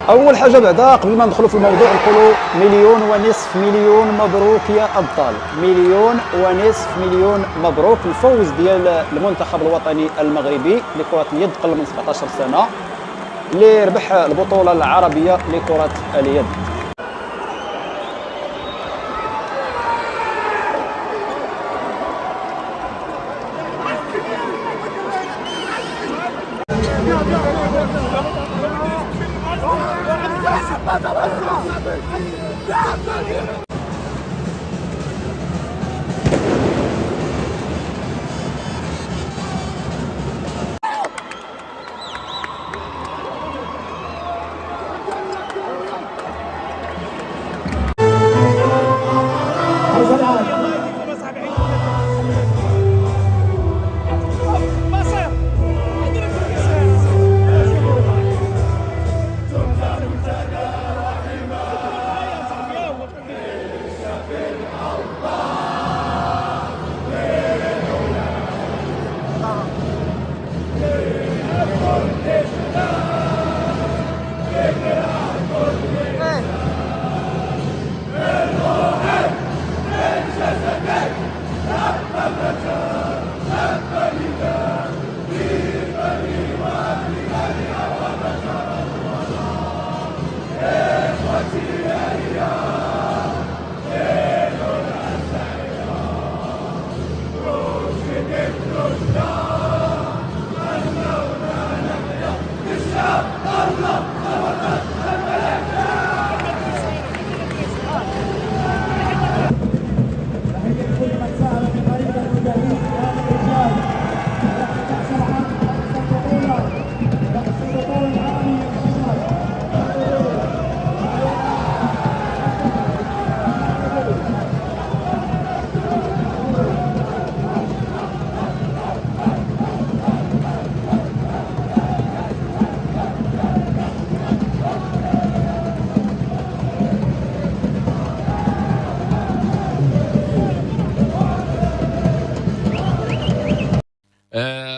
اول حاجه بعدا قبل ما ندخلوا في الموضوع نقولوا 1,500,000 مبروك يا ابطال. 1,500,000 مبروك الفوز ديال المنتخب الوطني المغربي لكره اليد قبل من 17 سنه اللي ربح البطوله العربيه لكره اليد.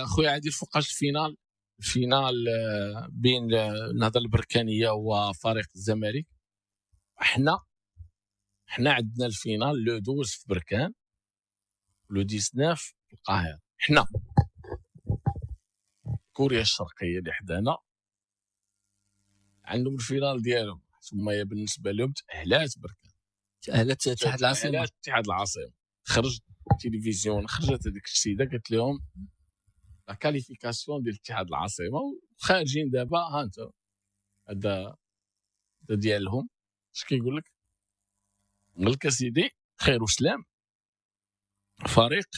خويا عادل فوقاش الفينال بين النهضه البركانيه وفريق الزمالك. احنا عندنا الفينال لو 12 في بركان لو 19 في القاهره. احنا كوريا الشرقيه اللي حدانا عندهم الفينال ديالهم، ثم هي بالنسبه لهم تاهلات بركان، تأهلت اتحاد العاصمه. خرج التلفزيون، خرجت هذيك السيده قالت لهم لا كاليفيكاسيون ديال اتحاد العاصمه وخارجين دابا. ها انت هذا ديالهم. اش كيقول لك؟ قال لك سيدي خير وسلام، فريق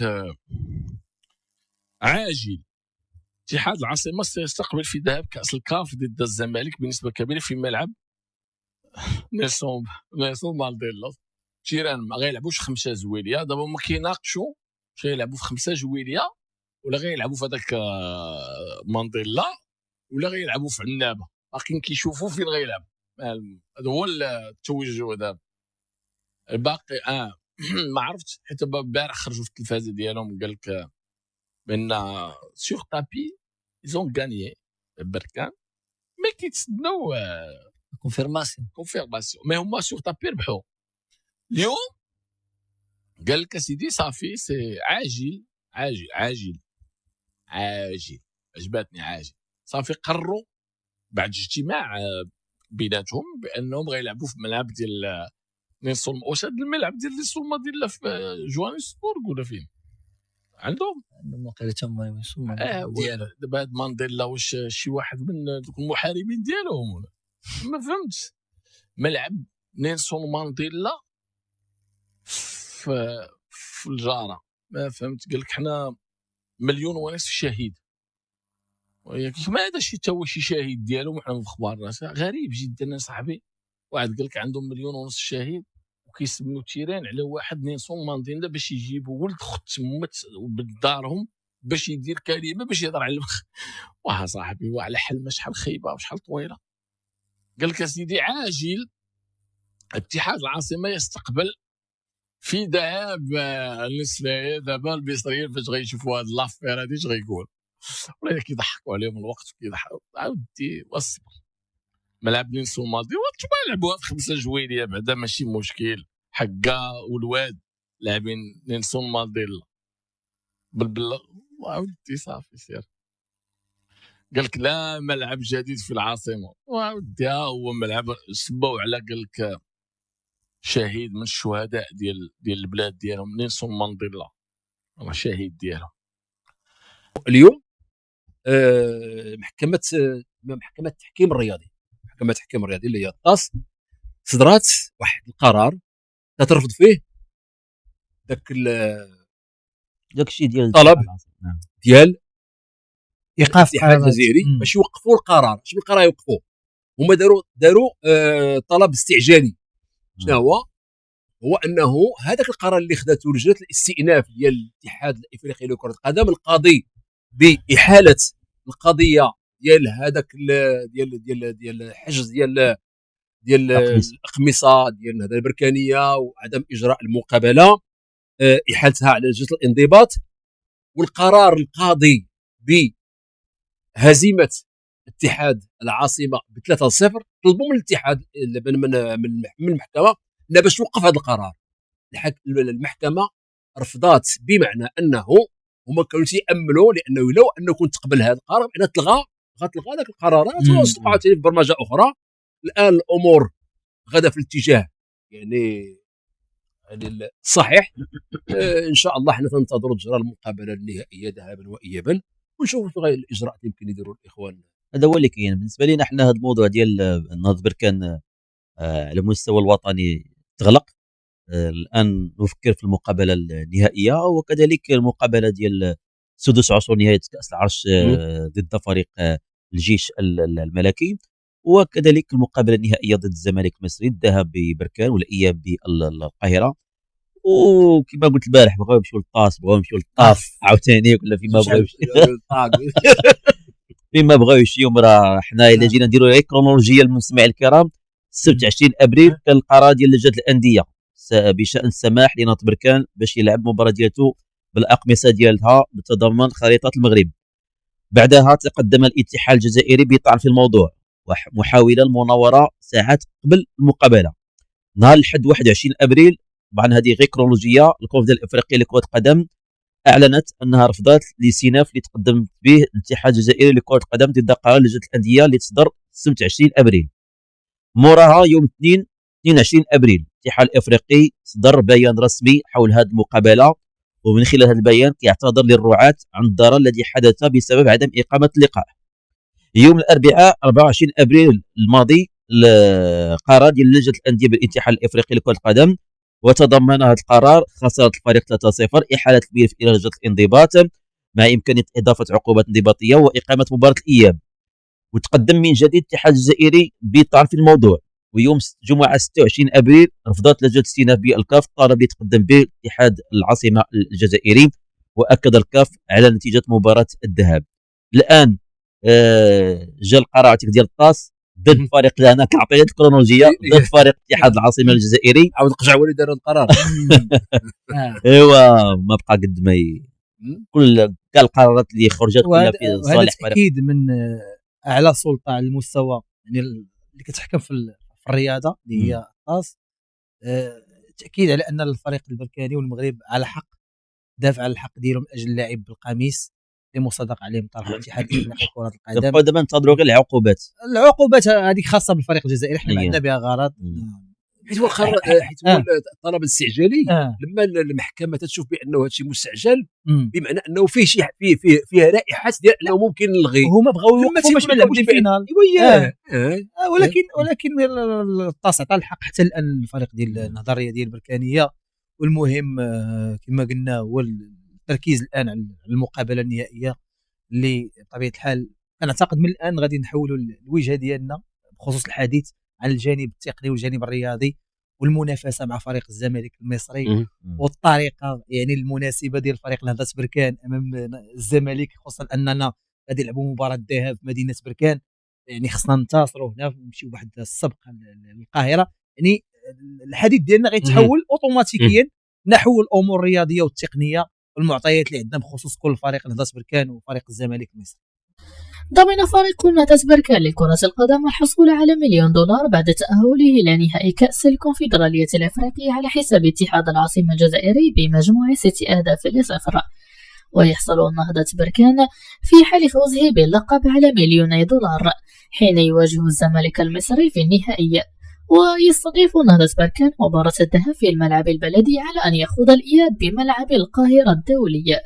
عاجل اتحاد العاصمه سيستقبل في ذهاب كاس الكاف ضد الزمالك بنسبه كبيره في ملعب نيلسون مانديلا. تيران ما غيلعبوش 5 جويليه. دابا هما كيناقشوا واش غيلعبوا في 5 جويليه ولا غيلعبوا في هذاك مانديلا ولا غيلعبوا في عنابه. باقيين كيشوفوا فين غيلعب. هذا هو التوجه دابا. الباقي ما عرفتش، حيت البارح خرجوا في التلفازه ديالهم قال لك بان سور تابي ايزون غانيي بركان، مي كيتسناو كونفيرماسيون. مي هما سور تابي ربحوا اليوم. قال لك سيدي صافي سي عاجل عجباتني عاجل. صافي قرروا بعد اجتماع بيناتهم بانهم غيلعبوا في ملعب ديال نيلسون. واش هذا الملعب ديال نيلسون مانديلا في جوهانسبورغ ولا فين عندهم وقيله تما ديالو؟ دابا هاد مانديلا واش شي واحد من دوك المحاربين ديالهم ولا ما فهمتش. ملعب نيلسون مانديلا في الجاره ما فهمت. قال لك حنا 1.5 مليون شهيد، ما هذا شي تا هو شي شهيد ديالهم وحنا في اخبار الناس. غريب جدا صاحبي. واحد قال لك عندهم 1.5 مليون شهيد وكيسميو تيران على واحد نيلسون مانديلا باش يجيبوا ولد خت تمت بدارهم باش يدير كلمه باش يهضر على واه صاحبي وعلى حلمه شحال خايبه وشحال طويله. قال لك سيدي عاجل اتحاد العاصمه يستقبل في ذهاب النسائي. دابا المصريين فاش غيشوفوا هاد لافير هادي اش غيقول؟ ولا كيضحكوا عليهم الوقت كيضحكوا. عاودي والصبر ملعب نيلسون مالدي وانتم لعبوها في 5 جويليه بعدا ماشي مشكل. حقا والواد لاعبين نيلسون مانديلا بالبلا وعاودتي صافي سير قال لك لا ملعب جديد في العاصمه وعاودي هو ملعب سبوا على قال لك شهيد من الشهداء ديال البلاد ديالهم نيلسون مانديلا هو شهيد ديالهم. اليوم محكمه التحكيم الرياضي اللي هي الطاس صدرات واحد القرار ترفض فيه داك الشيء ديال الطلب ديال ايقاف الاتحاد الجزائري باش يوقفوا القرار. شنو القرار يوقفوه؟ هما داروا طلب استعجالي. شنو هو انه هذاك القرار اللي خدته لجنه الاستئناف ديال الاتحاد الافريقي لكره القدم القاضي باحاله القضيه ديال هذاك ديال الحجز ديال الاقمصه ديال هذا البركانيه وعدم اجراء المقابله، احالتها على لجنه الانضباط. والقرار القاضي بهزيمه اتحاد العاصمه ب3-0 طلبوا من الاتحاد من المحكمه باش توقف هذا القرار. المحكمه رفضات بمعنى انه هما كانوا تياملوا لانه لو انه كنت تقبل هذا القرار بان تلغى ذاك القرارات وتوقعت في برمجه اخرى. الان الامور غدا في الاتجاه يعني الصحيح. ان شاء الله حنا تنتظروا تجرى المقابله النهائيه ذهابا وايابا ونشوفوا شنو الاجراءات اللي يمكن يديروا الاخوان. هذا هو اللي كاين بالنسبه لنا حنا. هذا الموضوع ديال نهض بركان على المستوى الوطني تغلق. الان نفكر في المقابله النهائيه وكذلك المقابله ديال سدس عصر نهايه كاس العرش ضد فريق الجيش الملكي، وكذلك المقابله النهائيه ضد الزمالك المصري، الذهاب ببركان والاياب بالقاهره. وكما قلت البارح بغاو يمشيو للطاس، بغاو يمشيو للطاف عاوتاني ولا فيما بغاو فيما بغاو يمشيو. راه حنا الا جينا نديروا غير كرونولوجيه للمستمعين الكرام، السبت 20 ابريل كان القرار ديال لجنه الانديه بشان السماح لنهض بركان باش يلعب مباراه ديالته بالاقمصه ديالها بتضمن خريطه المغرب. بعدها تقدم الاتحاد الجزائري بطعن في الموضوع محاولا المناوره ساعات قبل المقابله. نهار الحد 21 ابريل، طبعا هذه غير كرونولوجيه، الكونفدراليه الافريقيه لكره القدم اعلنت انها رفضت الاستئناف اللي تقدم به الاتحاد الجزائري لكره القدم ضد قرار لجنه الانديه اللي تصدر السبت 20 ابريل. موراها يوم 22 ابريل الاتحاد الافريقي صدر بيان رسمي حول هذه المقابله، ومن خلال هذا البيان يعتذر للرعاة عن الضرر الذي حدث بسبب عدم اقامه اللقاء. يوم الاربعاء 24 ابريل الماضي القرار ديال لجنه الانديه بالاتحاد الافريقي لكره القدم، وتضمن هذا القرار خساره الفريق 3-0، احاله الملف الى لجنه الانضباط مع امكانيه اضافه عقوبات انضباطيه واقامه مباراه الاياب. وتقدم من جديد الاتحاد الجزائري بطعن في الموضوع. ويوم جمعه 26 ابريل رفضت لجنه الاستئناف بالكاف الطلب اللي تقدم به اتحاد العاصمه الجزائري، واكد الكاف على نتيجه مباراه الذهاب. الان جا القرار ديال الطاس ضد فريق اللي انا كنعطيك الكرونولوجيه ضد فريق اتحاد العاصمه الجزائري. عاود القجع هو اللي دار القرار. ايوا ما بقى قد ما كل كاع القرارات اللي خرجت كلها في صالح فريق. اكيد من اعلى سلطه على المستوى يعني اللي كتحكم في الرياضه اللي هي الطاس، تاكيد على ان الفريق البركاني والمغرب على حق دافع على الحق ديالهم من اجل اللاعب بالقميص اللي مصادق عليه من طرف الاتحاد الافريقي لكره القدم. دابا ننتظروا غير العقوبات هذه خاصه بالفريق الجزائري، حنا عندنا بها غرض. حيت هو الطلب الاستعجالي لما المحكمه تشوف بانه هذا الشيء مستعجل بمعنى انه فيه شي فيها رائحه ديال انه ممكن نلغي. هما بغاو يوقفوا باش ما نلعبوش الفينال. ولكن الطاس عطى الحق حتى الان الفريق ديال النهضه الرياضيه البركانيه. والمهم كما قلنا هو التركيز الان على المقابله النهائيه اللي بطبيعه الحال كنعتقد من الان غادي نحولوا الوجهه ديالنا بخصوص الحديث عن الجانب التقني والجانب الرياضي والمنافسه مع فريق الزمالك المصري والطريقه يعني المناسبه ديال فريق نهضه بركان امام الزمالك، خصوصا اننا غادي نلعبوا مباراه الذهاب في مدينه بركان. يعني خصنا ننتصروا هنا ونمشيو بواحد السبقه للقاهره. يعني الحديث ديالنا غيتحول اوتوماتيكيا نحو الامور الرياضيه والتقنيه والمعطيات اللي عندنا بخصوص كل فريق نهضه بركان وفريق الزمالك المصري. ضمن فريق نهضة بركان لكرة القدم الحصول على $1 مليون بعد تأهله إلى نهائي كأس الكونفدرالية الأفريقية على حساب اتحاد العاصمة الجزائري بمجموع 6 أهداف ل0. ويحصل نهضة بركان في حال فوزه باللقب على $1 مليون حين يواجه الزمالك المصري في النهائي. ويستضيف نهضة بركان مباراة الذهاب في الملعب البلدي على أن يخوض الإياب بملعب القاهرة الدولي.